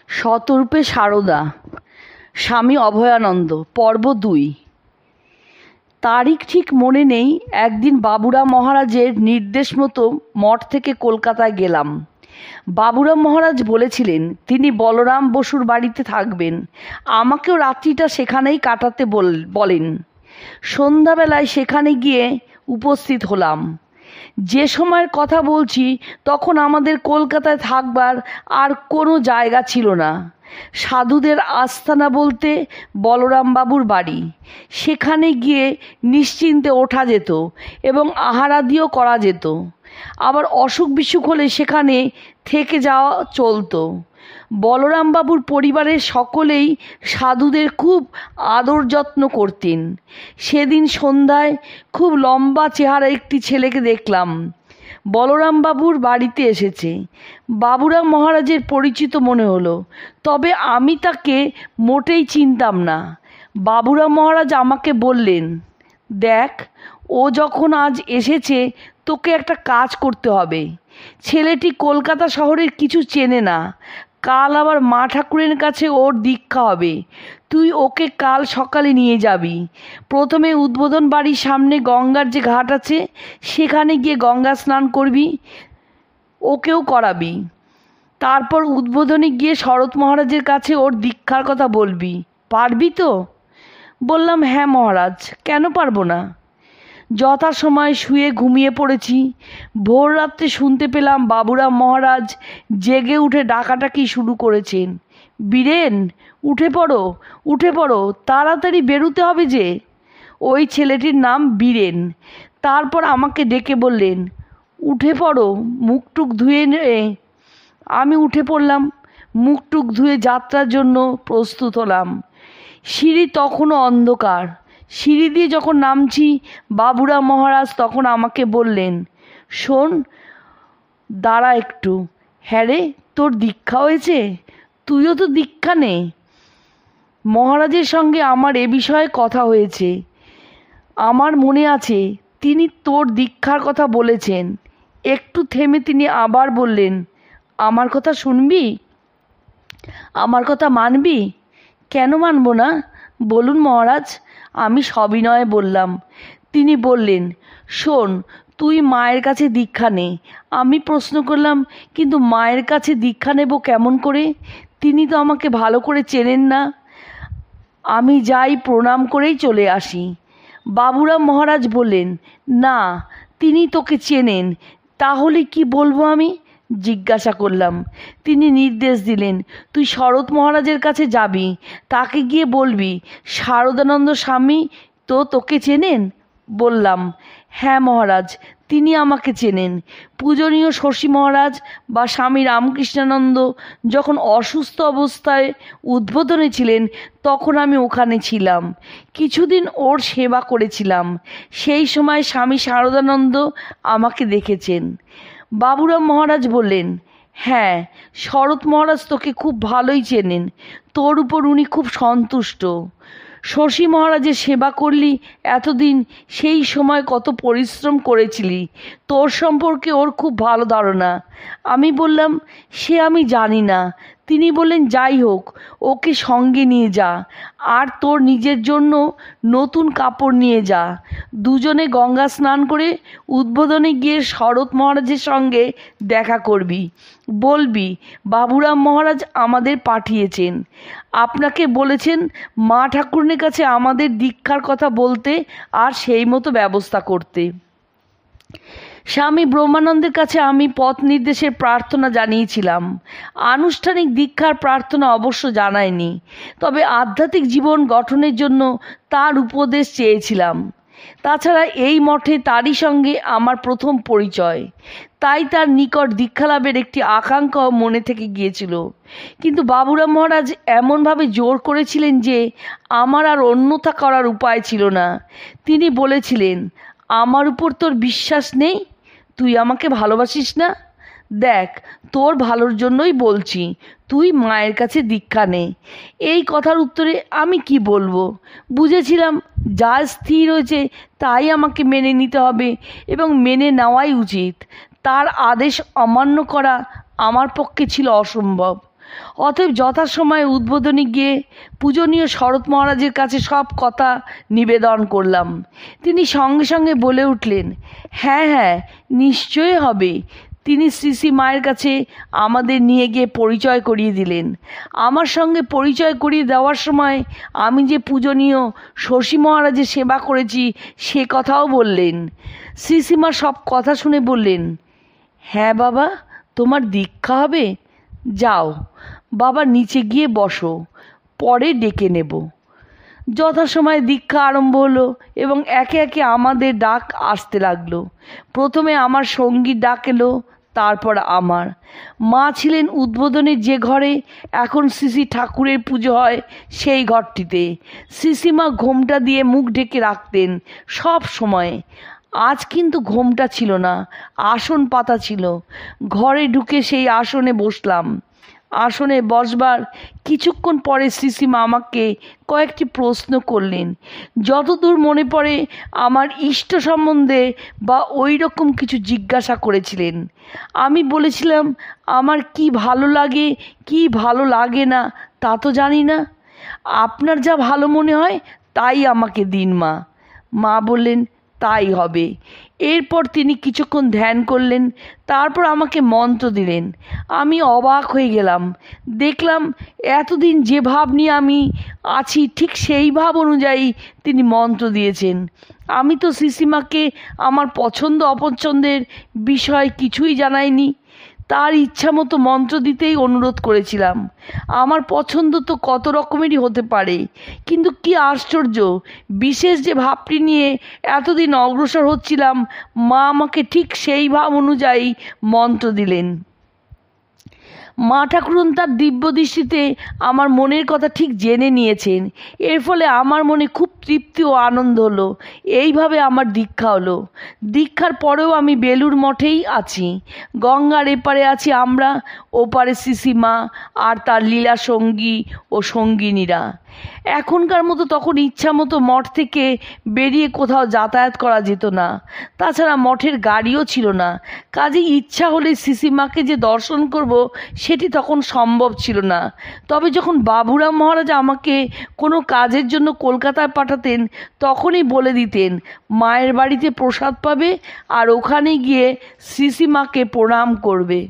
শতরূপে সারদা, স্বামী অভয়ানন্দ, পর্ব ২। তারিখ ঠিক মনে নেই। একদিন বাবুরাম মহারাজের নির্দেশ মতো মঠ থেকে কলকাতায় গেলাম। বাবুরাম মহারাজ বলেছিলেন তিনি বলরাম বসুর বাড়িতে থাকবেন, আমাকেও রাত্রিটা সেখানেই কাটাতে বলেন। সন্ধ্যাবেলায় সেখানে গিয়ে উপস্থিত হলাম। যে সময়ের কথা বলছি তখন আমাদের কলকাতায় থাকবার আর কোনো জায়গা ছিল না। সাধুদের আস্তানা বলতে বলরামবাবুর বাড়ি। সেখানে গিয়ে নিশ্চিন্তে ওঠা যেত এবং আহারাদিও করা যেত। আবার অসুখ বিসুখ হলে সেখানে থেকে যাওয়া চলতো। বলরামবাবুর পরিবারের সকলেই সাধুদের খুব আদর যত্ন করতেন। সেদিন সন্ধ্যায় খুব লম্বা চেহারা একটি ছেলেকে দেখলাম, বলরামবাবুর বাড়িতে এসেছে। বাবুরাম মহারাজের পরিচিত মনে হলো, তবে আমি তাকে মোটেই চিনতাম না। বাবুরাম মহারাজ আমাকে বললেন, দেখ, ও যখন আজ এসেছে তোকে একটা কাজ করতে হবে। ছেলেটি কলকাতা শহরের কিছু চেনে না। কাল আবার মা ঠাকুরের কাছে ওর দীক্ষা হবে। তুই ওকে কাল সকালে নিয়ে যাবি। প্রথমে উদ্বোধন বাড়ির সামনে গঙ্গার যে ঘাট আছে সেখানে গিয়ে গঙ্গা স্নান করবি, ওকেও করাবি। তারপর উদ্বোধনে গিয়ে শরৎ মহারাজের কাছে ওর দীক্ষার কথা বলবি। পারবি তো? বললাম, হ্যাঁ মহারাজ, কেন পারবো না। যথাসময়ে শুয়ে ঘুমিয়ে পড়েছি। ভোর রাত্রে শুনতে পেলাম বাবুরাম মহারাজ জেগে উঠে ডাকাডাকি শুরু করেছেন, বীরেন, উঠে পড়ো, উঠে পড়ো, তাড়াতাড়ি বেরুতে হবে যে। ওই ছেলেটির নাম বীরেন। তারপর আমাকে ডেকে বললেন, উঠে পড়ো, মুখটুক ধুয়ে নে। আমি উঠে পড়লাম। মুখটুক ধুয়ে যাত্রার জন্য প্রস্তুত হলাম। সিঁড়ি তখনও অন্ধকার। সিঁড়ি দিয়ে যখন নামছি বাবুরাম মহারাজ তখন আমাকে বললেন, শোন, দাঁড়া একটু। হ্যাঁ রে, তোর দীক্ষা হয়েছে? তুইও তো দীক্ষা নে। মহারাজের সঙ্গে আমার এ বিষয়ে কথা হয়েছে। আমার মনে আছে তিনি তোর দীক্ষার কথা বলেছেন। একটু থেমে তিনি আবার বললেন, আমার কথা শুনবি? আমার কথা মানবি? কেন মানব না, বলুন মহারাজ। আমি সবিনয়ে বললাম। তিনি বললেন, শোন, তুই মায়ের কাছে দীক্ষা নে। আমি প্রশ্ন করলাম, কিন্তু মায়ের কাছে দীক্ষা নেব কেমন করে? তিনি তো আমাকে ভালো করে চেনেন না। আমি যাই, প্রণাম করেই চলে আসি। বাবুরাম মহারাজ বললেন, না, তিনি তোকে চেনেন। তাহলে কি বলবো আমি? জিজ্ঞাসা করলাম। তিনি নির্দেশ দিলেন, তুই শরৎ মহারাজের কাছে যাবি। তাকে গিয়ে বলবি শারদানন্দ স্বামী তো তোকে চেনেন। বললাম, হ্যাঁ মহারাজ, তিনি আমাকে চেনেন। পূজনীয় শশী মহারাজ বা স্বামী রামকৃষ্ণানন্দ যখন অসুস্থ অবস্থায় উদ্বোধনে ছিলেন তখন আমি ওখানে ছিলাম। কিছুদিন ওর সেবা করেছিলাম। সেই সময় স্বামী শারদানন্দ আমাকে দেখেছেন। বাবুরাম মহারাজ বললেন, হ্যাঁ, শরৎ মহারাজ তোকে খুব ভালোই চেনেন। তোর উপর উনি খুব সন্তুষ্ট। শশী মহারাজের সেবা করলি এতদিন, সেই সময় কত পরিশ্রম করেছিলি। তোর সম্পর্কে ওর খুব ভালো ধারণা। আমি বললাম, সে আমি জানি না। তিনি বললেন, যাই হোক, ওকে সঙ্গে নিয়ে যা, আর তোর নিজের জন্য নতুন কাপড় নিয়ে যা। দুজনে গঙ্গা স্নান করে উদ্বোধনে গিয়ে শরৎ মহারাজের সঙ্গে দেখা করবি। বলবি বাবুরাম মহারাজ আমাদের পাঠিয়েছেন, আপনাকে বলেছেন মা ঠাকুরের কাছে আমাদের দীক্ষার কথা বলতে আর সেই মতো ব্যবস্থা করতে। স্বামী ব্রহ্মানন্দের কাছে আমি পথ নির্দেশের প্রার্থনা জানিয়েছিলাম। আনুষ্ঠানিক দীক্ষার প্রার্থনা অবশ্য জানাইনি, তবে আধ্যাত্মিক জীবন গঠনের জন্য তার উপদেশ চেয়েছিলাম। তাছাড়া এই মঠে তারই সঙ্গে আমার প্রথম পরিচয়, তাই তার নিকট দীক্ষালাভের একটি আকাঙ্ক্ষাও মনে থেকে গিয়েছিল। কিন্তু বাবুরাম মহারাজ এমনভাবে জোর করেছিলেন যে আমার আর অন্যথা করার উপায় ছিল না। তিনি বলেছিলেন, আমার উপর তোর বিশ্বাস নেই? তুই আমাকে ভালোবাসিস না? দেখ, তোর ভালোর জন্যই বলছি, তুই মায়ের কাছে দীক্ষা নে। এই কথার উত্তরে আমি কি বলবো? বুঝেছিলাম যা স্থির হয়েছে তাই আমাকে মেনে নিতে হবে এবং মেনে নেওয়াই উচিত। তার আদেশ অমান্য করা আমার পক্ষে ছিল অসম্ভব। অতএব যথাসময়ে উদ্বোধনে গিয়ে পূজনীয় শরৎ মহারাজের কাছে সব কথা নিবেদন করলাম। তিনি সঙ্গে সঙ্গে বলে উঠলেন, হ্যাঁ হ্যাঁ, নিশ্চয়ই হবে। তিনি শ্রী মায়ের কাছে আমাদের নিয়ে গিয়ে পরিচয় করিয়ে দিলেন। আমার সঙ্গে পরিচয় করিয়ে দেওয়ার সময় আমি যে পূজনীয় শশী মহারাজের সেবা করেছি সে কথাও বললেন। শ্রীমা সব কথা শুনে বললেন, হ্যাঁ বাবা, তোমার দীক্ষা হবে? যাও বাবা, নিচে গিয়ে বসো, পরে ডেকে নেব। যথাসময়ে দীক্ষা আরম্ভ হলো এবং একে একে আমাদের ডাক আসতে লাগলো। প্রথমে আমার সঙ্গীর ডাক এলো, তারপর আমার। মা ছিলেন উদ্বোধনের যে ঘরে এখন শ্রী ঠাকুরের পুজো হয় সেই ঘরটিতে। শ্রীমা ঘোমটা দিয়ে মুখ ঢেকে রাখতেন সব সময়। আজ কিন্তু ঘোমটা ছিল না, আসন পাতা ছিল। ঘরে ঢুকে সেই আসনে বসলাম। আসনে বসবার কিছুক্ষণ পরে শ্রীমা আমাকে কয়েকটি প্রশ্ন করলেন। যতদূর মনে পড়ে আমার ইষ্ট সম্বন্ধে বা ওই রকম কিছু জিজ্ঞাসা করেছিলেন। আমি বলেছিলাম আমার কি ভালো লাগে কি ভালো লাগে না তা তো জানি না, আপনার যা ভালো মনে হয় তাই আমাকে দিন মা। মা বললেন, তাই হবে। এরপর তিনি কিছুক্ষণ ধ্যান করলেন, তারপর আমাকে মন্ত্র দিলেন। আমি অবাক হয়ে গেলাম। দেখলাম এতদিন যে ভাব নিয়ে আমি আছি ঠিক সেই ভাব অনুযায়ী তিনি মন্ত্র দিয়েছেন। আমি তো শ্রীমাকে আমার পছন্দ অপছন্দের বিষয় কিছুই জানাইনি। তার ইচ্ছা মতো মন্ত্র দিতেই অনুরোধ করেছিলাম। আমার পছন্দ তো কত রকমেরই হতে পারে, কিন্তু কি আশ্চর্য, বিশেষ যে ভাবটি নিয়ে এতদিন অগ্রসর হচ্ছিলাম মা আমাকে ঠিক সেই ভাব অনুযায়ী মন্ত্র দিলেন। মা ঠাকুরন তার দিব্য দৃষ্টিতে আমার মনের কথা ঠিক জেনে নিয়েছেন। এর ফলে আমার মনে খুব তৃপ্তি ও আনন্দ হলো। এইভাবে আমার দীক্ষা হলো। দীক্ষার পরেও আমি বেলুর মঠেই আছি। গঙ্গার এপারে আছি আমরা, ওপারে শ্রীমা আর তার লীলা সঙ্গী ও সঙ্গিনীরা। এখনকার মতো তখন ইচ্ছা মতো মঠ থেকে বেরিয়ে কোথাও যাতায়াত করা যেত না। তাছাড়া মঠের গাড়িও ছিল না। কাজেই ইচ্ছা হলে শ্রীমাকে যে দর্শন করব সেটি তখন সম্ভব ছিল না। তবে যখন বাবুরাম মহারাজ আমাকে কোনো কাজের জন্য কলকাতায় পাঠাতেন তখনই বলে দিতেন মায়ের বাড়িতে প্রসাদ পাবে আর ওখানে গিয়ে শ্রীমাকে প্রণাম করবে।